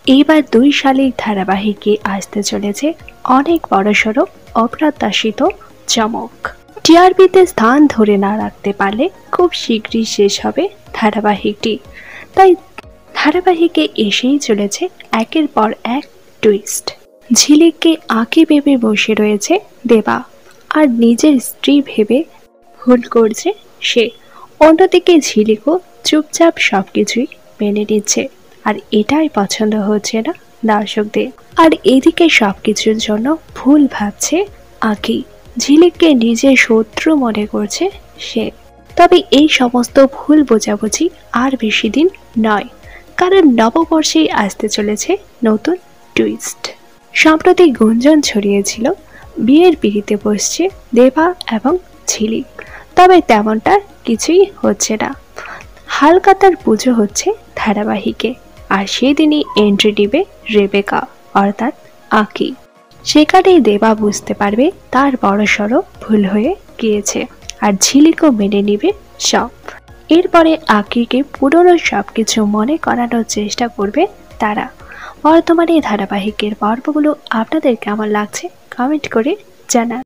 এইবার ২ শালিক ধারাবাহিকে আসতে চলেছে অনেক বড়সড় অপ্রত্যাশিত চমক। টিআরপিতে স্থান ধরে না রাখতে পারলে খুব শীঘ্রই শেষ হবে ধারাবাহিকটি। তাই ধারাবাহিকে এসেই চলেছে একের পর এক টুইস্ট। ঝিলিককে আঁকি ভেবে বসে রয়েছে দেবা, আর নিজের স্ত্রী ভেবে ভুল করছে সে। অন্যদিকে ঝিলিকও চুপচাপ সবকিছুই মেনে নিচ্ছে, আর এটাই পছন্দ হচ্ছে না দর্শকদের। আর এদিকে সবকিছুর জন্য ভুল ভাবছে আঁকি, ঝিলিককে নিজের শত্রু মনে করছে সে। তবে এই সমস্ত ভুল বোঝাবুঝি আর বেশি দিন নয়, কারণ নববর্ষেই আসতে চলেছে নতুন টুইস্ট। সম্প্রতি গুঞ্জন ছড়িয়েছিল বিয়ের পিঁড়িতে বসছে দেবা এবং ঝিলিক, তবে তেমনটা কিছুই হচ্ছে না। হালকাতার পুজো হচ্ছে ধারাবাহিকে, আর সেদিনই এন্ট্রি দিবে রেবেকা অর্থাৎ আঁকি। সেখানেই দেবা বুঝতে পারবে তার বড়সড় ভুল হয়ে গিয়েছে, আর ঝিলিকও মেনে নিবে সব। এরপরে আঁকিকে পুরনো সবকিছু মনে করানোর চেষ্টা করবে তারা। বর্তমানে ধারাবাহিকের পর্বগুলো আপনাদের কেমন লাগছে কমেন্ট করে জানান।